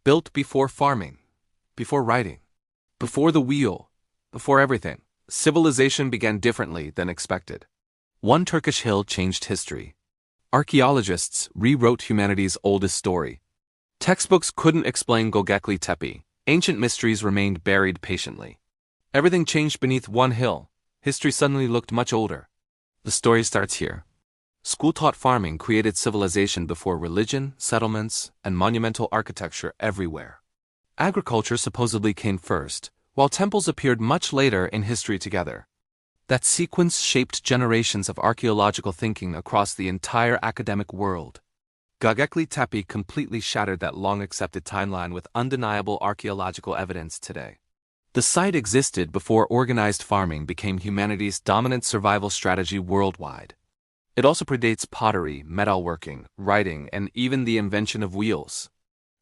Built before farming, before writing, before the wheel, before everything, civilization began differently than expected. One Turkish hill changed history. Archaeologists rewrote humanity's oldest story. Textbooks couldn't explain Gobekli Tepe. Ancient mysteries remained buried patiently. Everything changed beneath one hill. History suddenly looked much older. The story starts here. School-taught farming created civilization before religion, settlements, and monumental architecture everywhere. Agriculture supposedly came first, while temples appeared much later in history together. That sequence shaped generations of archaeological thinking across the entire academic world. Göbekli Tepe completely shattered that long-accepted timeline with undeniable archaeological evidence today. The site existed before organized farming became humanity's dominant survival strategy worldwide. It also predates pottery, metalworking, writing, and even the invention of wheels.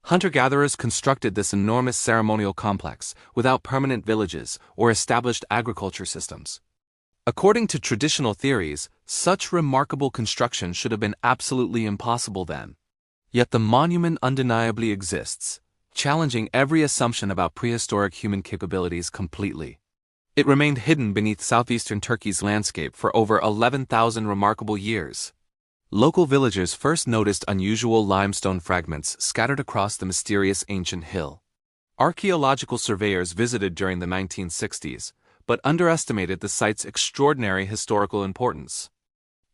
Hunter-gatherers constructed this enormous ceremonial complex without permanent villages or established agriculture systems. According to traditional theories, such remarkable construction should have been absolutely impossible then. Yet the monument undeniably exists, challenging every assumption about prehistoric human capabilities completely. It remained hidden beneath southeastern Turkey's landscape for over 11,000 remarkable years. Local villagers first noticed unusual limestone fragments scattered across the mysterious ancient hill. Archaeological surveyors visited during the 1960s, but underestimated the site's extraordinary historical importance.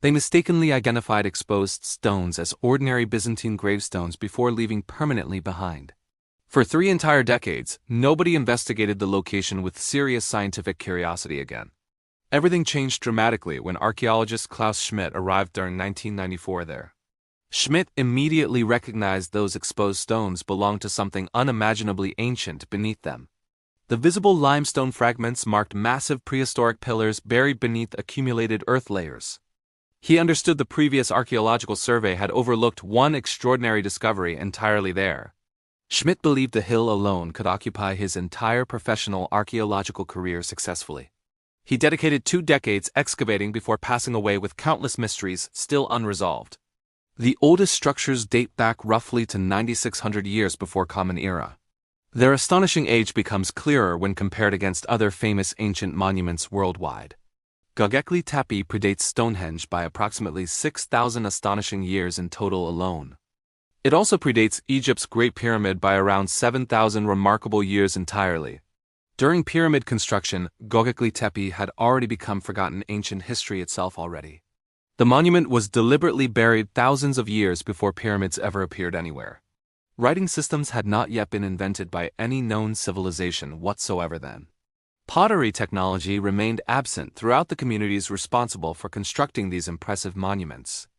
They mistakenly identified exposed stones as ordinary Byzantine gravestones before leaving permanently behind. For 3 entire decades, nobody investigated the location with serious scientific curiosity again. Everything changed dramatically when archaeologist Klaus Schmidt arrived during 1994 there. Schmidt immediately recognized those exposed stones belonged to something unimaginably ancient beneath them. The visible limestone fragments marked massive prehistoric pillars buried beneath accumulated earth layers. He understood the previous archaeological survey had overlooked one extraordinary discovery entirely there. Schmidt believed the hill alone could occupy his entire professional archaeological career successfully. He dedicated 2 decades excavating before passing away with countless mysteries still unresolved. The oldest structures date back roughly to 9,600 years before Common Era. Their astonishing age becomes clearer when compared against other famous ancient monuments worldwide. Göbekli Tepe predates Stonehenge by approximately 6,000 astonishing years in total alone. It also predates Egypt's Great Pyramid by around 7,000 remarkable years entirely. During pyramid construction, Göbekli Tepe had already become forgotten ancient history itself already. The monument was deliberately buried thousands of years before pyramids ever appeared anywhere. Writing systems had not yet been invented by any known civilization whatsoever then. Pottery technology remained absent throughout the communities responsible for constructing these impressive monuments.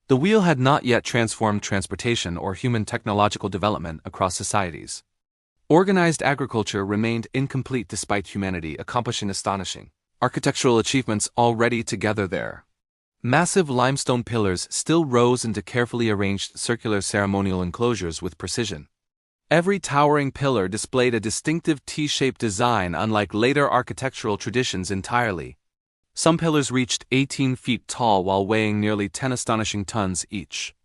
The wheel had not yet transformed transportation or human technological development across societies. Organized agriculture remained incomplete despite humanity accomplishing astonishing architectural achievements already together there. Massive limestone pillars still rose into carefully arranged circular ceremonial enclosures with precision. Every towering pillar displayed a distinctive T-shaped design unlike later architectural traditions entirely. Some pillars reached 18 feet tall while weighing nearly 10 astonishing tons each.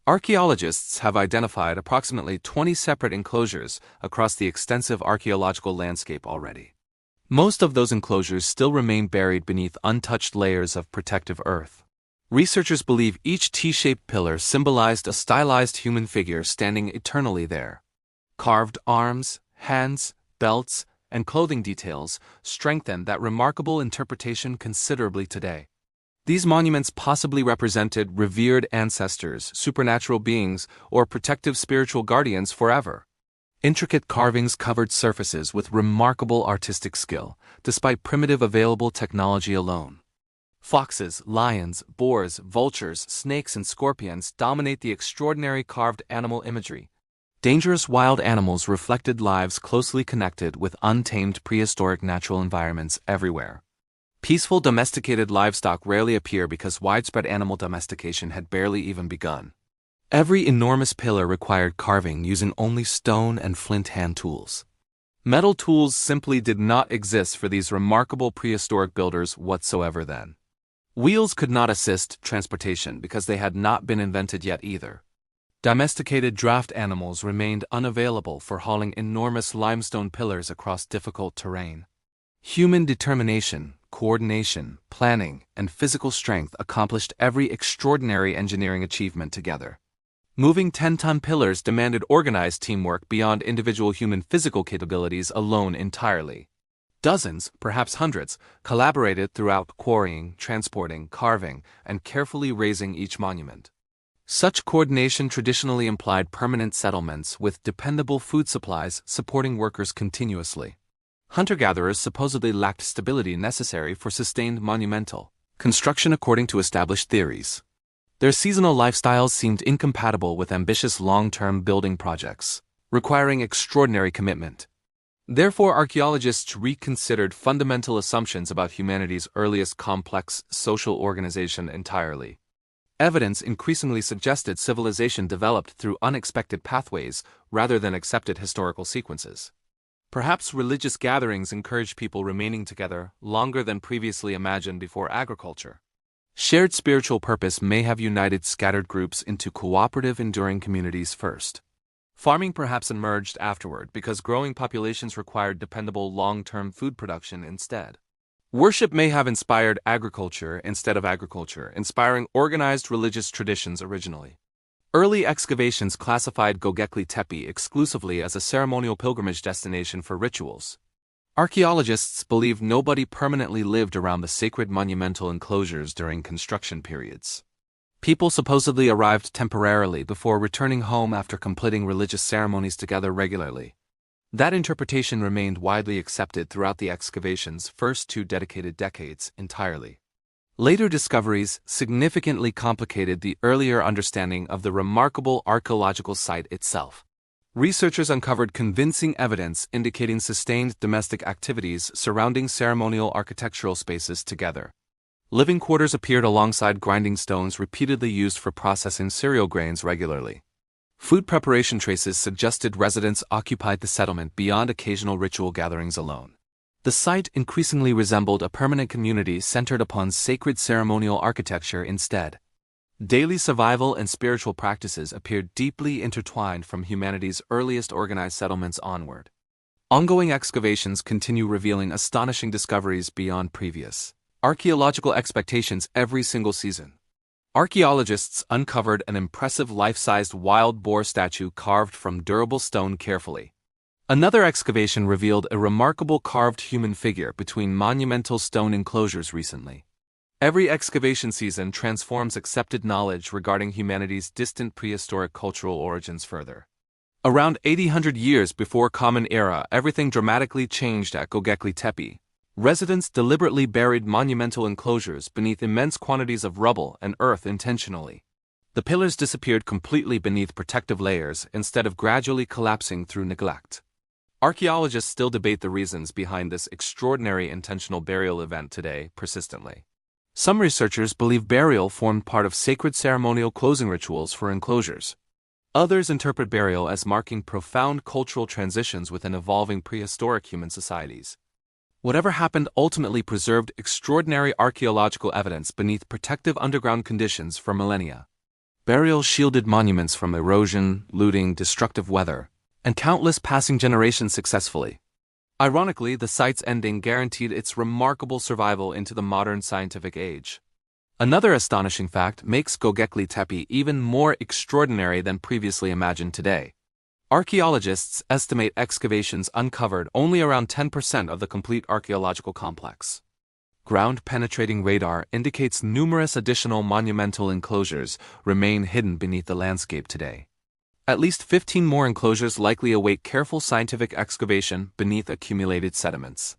Archaeologists have identified approximately 20 separate enclosures across the extensive archaeological landscape already. Most of those enclosures still remain buried beneath untouched layers of protective earth. Researchers believe each T-shaped pillar symbolized a stylized human figure standing eternally there. Carved arms, hands, belts, and clothing details strengthen that remarkable interpretation considerably today. These monuments possibly represented revered ancestors, supernatural beings, or protective spiritual guardians forever. Intricate carvings covered surfaces with remarkable artistic skill, despite primitive available technology alone. Foxes, lions, boars, vultures, snakes, and scorpions dominate the extraordinary carved animal imagery. Dangerous wild animals reflected lives closely connected with untamed prehistoric natural environments everywhere. Peaceful domesticated livestock rarely appear because widespread animal domestication had barely even begun. Every enormous pillar required carving using only stone and flint hand tools. Metal tools simply did not exist for these remarkable prehistoric builders whatsoever then. Wheels could not assist transportation because they had not been invented yet either. Domesticated draft animals remained unavailable for hauling enormous limestone pillars across difficult terrain. Human determination, coordination, planning, and physical strength accomplished every extraordinary engineering achievement together. Moving 10-ton pillars demanded organized teamwork beyond individual human physical capabilities alone entirely. Dozens, perhaps hundreds, collaborated throughout quarrying, transporting, carving, and carefully raising each monument. Such coordination traditionally implied permanent settlements with dependable food supplies supporting workers continuously. Hunter-gatherers supposedly lacked stability necessary for sustained monumental construction according to established theories. Their seasonal lifestyles seemed incompatible with ambitious long-term building projects, requiring extraordinary commitment. Therefore, archaeologists reconsidered fundamental assumptions about humanity's earliest complex social organization entirely. Evidence increasingly suggested civilization developed through unexpected pathways rather than accepted historical sequences. Perhaps religious gatherings encouraged people remaining together longer than previously imagined before agriculture. Shared spiritual purpose may have united scattered groups into cooperative, enduring communities first. Farming perhaps emerged afterward because growing populations required dependable long-term food production instead. Worship may have inspired agriculture instead of agriculture, inspiring organized religious traditions originally. Early excavations classified Göbekli Tepe exclusively as a ceremonial pilgrimage destination for rituals. Archaeologists believe nobody permanently lived around the sacred monumental enclosures during construction periods. People supposedly arrived temporarily before returning home after completing religious ceremonies together regularly. That interpretation remained widely accepted throughout the excavation's first 2 dedicated decades entirely. Later discoveries significantly complicated the earlier understanding of the remarkable archaeological site itself. Researchers uncovered convincing evidence indicating sustained domestic activities surrounding ceremonial architectural spaces together. Living quarters appeared alongside grinding stones repeatedly used for processing cereal grains regularly. Food preparation traces suggested residents occupied the settlement beyond occasional ritual gatherings alone. The site increasingly resembled a permanent community centered upon sacred ceremonial architecture instead. Daily survival and spiritual practices appeared deeply intertwined from humanity's earliest organized settlements onward. Ongoing excavations continue revealing astonishing discoveries beyond previous archaeological expectations every single season. Archaeologists uncovered an impressive life-sized wild boar statue carved from durable stone carefully. Another excavation revealed a remarkable carved human figure between monumental stone enclosures recently. Every excavation season transforms accepted knowledge regarding humanity's distant prehistoric cultural origins further. Around 800 years before Common Era, everything dramatically changed at Göbekli Tepe. Residents deliberately buried monumental enclosures beneath immense quantities of rubble and earth intentionally. The pillars disappeared completely beneath protective layers instead of gradually collapsing through neglect. Archaeologists still debate the reasons behind this extraordinary intentional burial event today persistently. Some researchers believe burial formed part of sacred ceremonial closing rituals for enclosures. Others interpret burial as marking profound cultural transitions within evolving prehistoric human societies. Whatever happened ultimately preserved extraordinary archaeological evidence beneath protective underground conditions for millennia. Burial shielded monuments from erosion, looting, destructive weather, and countless passing generations successfully. Ironically, the site's ending guaranteed its remarkable survival into the modern scientific age. Another astonishing fact makes Göbekli Tepe even more extraordinary than previously imagined today. Archaeologists estimate excavations uncovered only around 10% of the complete archaeological complex. Ground-penetrating radar indicates numerous additional monumental enclosures remain hidden beneath the landscape today. At least 15 more enclosures likely await careful scientific excavation beneath accumulated sediments.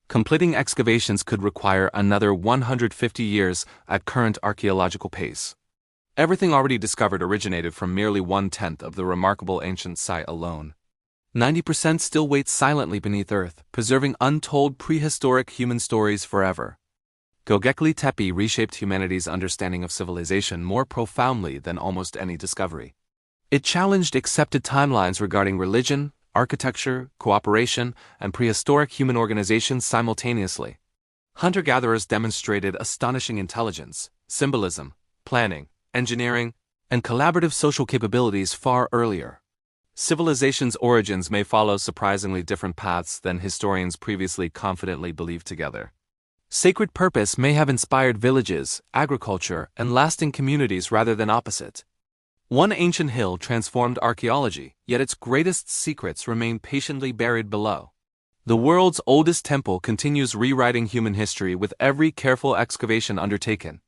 Completing excavations could require another 150 years at current archaeological pace. Everything already discovered originated from merely 1/10 of the remarkable ancient site alone. 90% still waits silently beneath earth, preserving untold prehistoric human stories forever. Göbekli Tepe reshaped humanity's understanding of civilization more profoundly than almost any discovery. It challenged accepted timelines regarding religion, architecture, cooperation, and prehistoric human organizations simultaneously. Hunter-gatherers demonstrated astonishing intelligence, symbolism, planning, engineering, and collaborative social capabilities far earlier. Civilization's origins may follow surprisingly different paths than historians previously confidently believed together. Sacred purpose may have inspired villages, agriculture, and lasting communities rather than opposite. One ancient hill transformed archaeology, yet its greatest secrets remain patiently buried below. The world's oldest temple continues rewriting human history with every careful excavation undertaken.